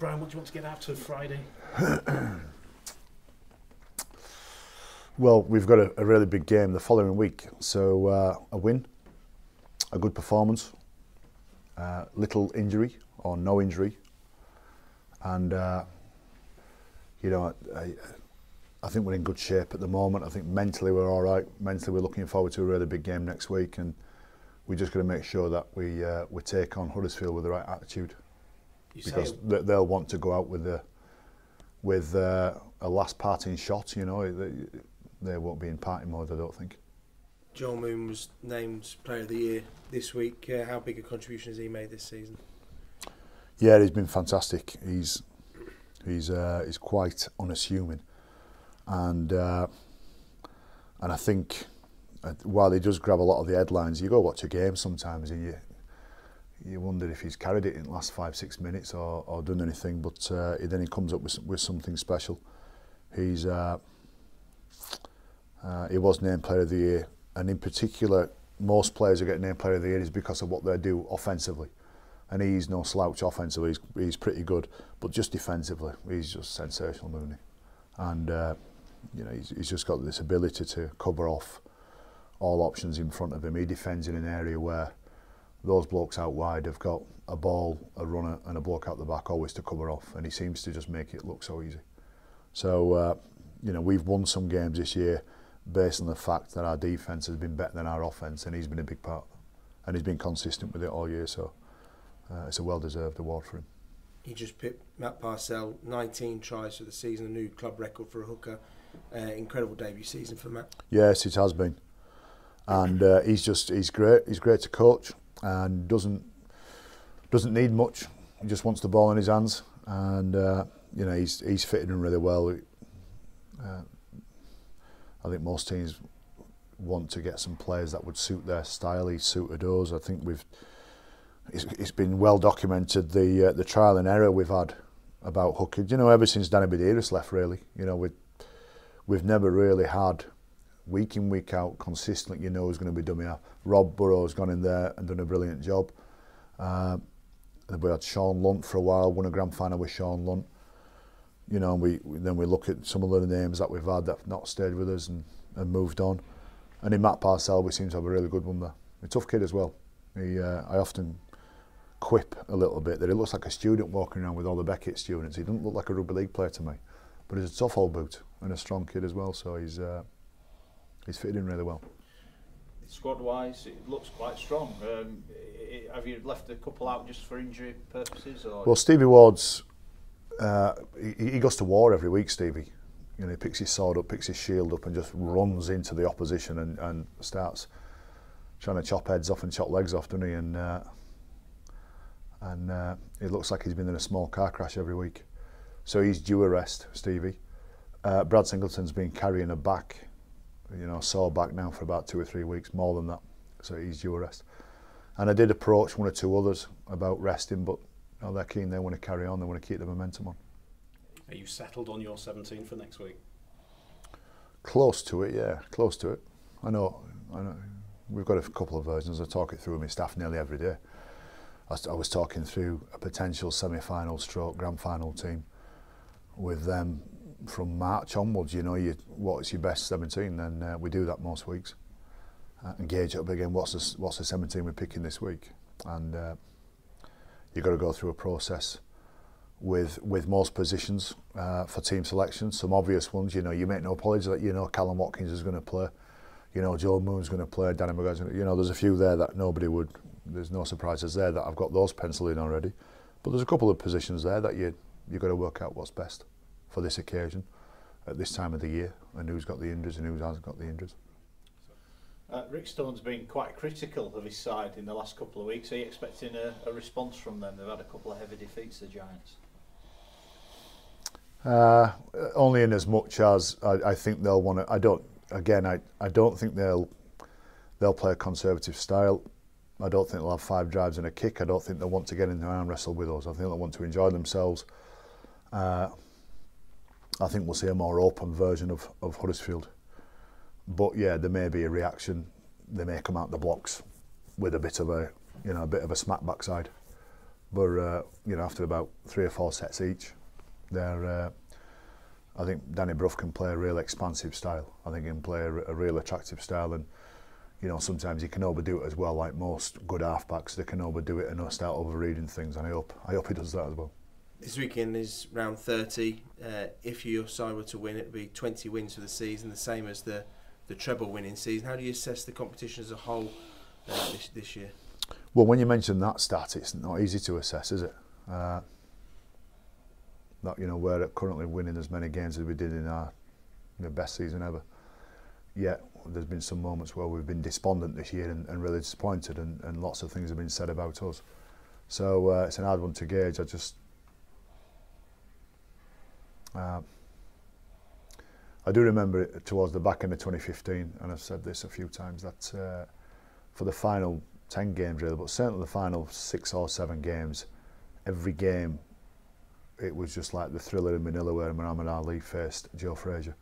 Brian, what do you want to get out of Friday? Well, we've got a really big game the following week, so a win, a good performance, little injury or no injury, and you know, I think we're in good shape at the moment. I think mentally we're all right. Mentally we're looking forward to a really big game next week, and we just got to make sure that we take on Huddersfield with the right attitude, because they'll want to go out with a last parting shot. You know, they won't be in party mode, I don't think. Joel Moon was named Player of the Year this week. How big a contribution has he made this season? Yeah, he's been fantastic. He's quite unassuming, and I think while he does grab a lot of the headlines, you go watch a game sometimes and you wonder if he's carried it in the last 5-6 minutes or done anything. But then he comes up with something special. He was named Player of the Year, and in particular, most players who get named Player of the Year is because of what they do offensively. And he's no slouch offensively. He's pretty good, but just defensively, he's just sensational, Mooney. And you know, he's just got this ability to cover off all options in front of him. He defends in an area where those blokes out wide have got a ball, a runner, and a bloke out the back always to cover off, and he seems to just make it look so easy. So you know, we've won some games this year based on the fact that our defence has been better than our offence, and he's been a big part, and he's been consistent with it all year. So it's a well-deserved award for him. He just picked Matt Parcell, 19 tries for the season, a new club record for a hooker. Incredible debut season for Matt. Yes, it has been, and he's great. He's great to coach, and doesn't need much. He just wants the ball in his hands, and you know, he's fitted in really well. I think most teams want to get some players that would suit their style. He's suited us. I think it's been well documented, the trial and error we've had about hooking. You know, ever since Danny Badiris left, really. You know, we've never really had week in, week out, consistently, you know who's going to be done here. Rob Burrow's gone in there and done a brilliant job. We had Sean Lunt for a while, won a grand final with Sean Lunt. You know, then we look at some of the names that we've had that have not stayed with us and moved on. And in Matt Parcell, we seem to have a really good one there. A tough kid as well. I often quip a little bit that he looks like a student walking around with all the Beckett students. He doesn't look like a rugby league player to me, but he's a tough old boot and a strong kid as well. So he's fitted in really well. Squad-wise, it looks quite strong. Have you left a couple out just for injury purposes? Or? Well, Stevie Ward's he goes to war every week. Stevie, you know, he picks his sword up, picks his shield up, and just runs into the opposition and starts trying to chop heads off and chop legs off, doesn't he? And it looks like he's been in a small car crash every week. So he's due a rest, Stevie. Brad Singleton's been carrying a back, you know, sore back now for about 2 or 3 weeks, more than that. So he's due a rest. And I did approach 1 or 2 others about resting, but you know, they're keen, they want to carry on, they want to keep the momentum on. Are you settled on your 17 for next week? Close to it, yeah, close to it. I know. We've got a couple of versions. I talk it through with my staff nearly every day. I was talking through a potential semi-final stroke grand final team with them from March onwards. You know, what's your best 17? Then we do that most weeks. And gauge it up again. What's the 17 we're picking this week? And you've got to go through a process with most positions for team selection. Some obvious ones, you know, you make no apology that you know Callum Watkins is going to play, you know, Joe Moon's going to play, Danny McGuire's going to, you know, there's a few there that nobody would, there's no surprises there that I've got those penciled in already. But there's a couple of positions there that you've got to work out what's best for this occasion at this time of the year, and who's got the injuries and who hasn't got the injuries. Rick Stone's been quite critical of his side in the last couple of weeks. Are you expecting a response from them? They've had a couple of heavy defeats, the Giants. Only in as much as I think they'll want to. I don't think they'll play a conservative style. I don't think they'll have 5 drives and a kick. I don't think they'll want to get in the arm wrestle with us. I think they'll want to enjoy themselves. I think we'll see a more open version of Huddersfield. But yeah, there may be a reaction. They may come out the blocks with a bit of a smack backside. but you know, after about 3 or 4 sets each, they're. I think Danny Brough can play a real expansive style. I think he can play a real attractive style, and you know, sometimes he can overdo it as well. Like most good halfbacks, they can overdo it and start overreading things. And I hope he does that as well. This weekend is round 30. If your side were to win, it would be 20 wins for the season, the same as the treble winning season. How do you assess the competition as a whole this year? Well, when you mention that stat, it's not easy to assess, is it? That, you know, we're currently winning as many games as we did in our best season ever. Yet there's been some moments where we've been despondent this year and really disappointed, and lots of things have been said about us. So it's an hard one to gauge. I do remember it towards the back end of 2015, and I've said this a few times, that for the final 10 games really, but certainly the final 6 or 7 games, every game it was just like the thriller in Manila where Muhammad Ali faced Joe Frazier,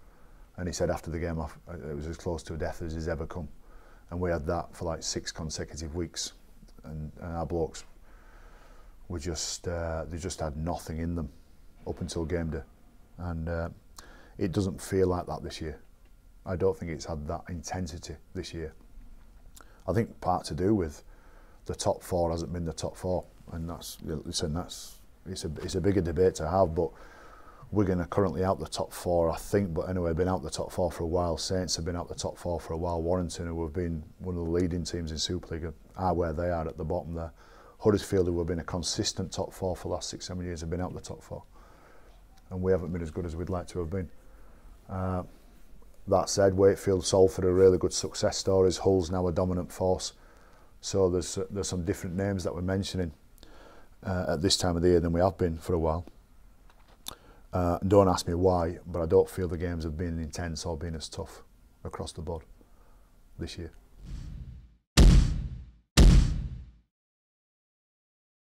and he said after the game it was as close to a death as he's ever come, and we had that for like 6 consecutive weeks, and our blokes were just they just had nothing in them up until game day, and it doesn't feel like that this year. I don't think it's had that intensity this year. I think part to do with the top 4 hasn't been the top 4, and it's a bigger debate to have, but Wigan are currently out the top 4, I think, but anyway, been out the top 4 for a while. Saints have been out the top 4 for a while. Warrington, who have been one of the leading teams in Super League, are where they are at the bottom there. Huddersfield, who have been a consistent top 4 for the last 6-7 years, have been out the top 4, and we haven't been as good as we'd like to have been. That said, Wakefield, Salford are really good success stories. Hull's now a dominant force, so there's some different names that we're mentioning at this time of the year than we have been for a while. Don't ask me why, but I don't feel the games have been intense or been as tough across the board this year.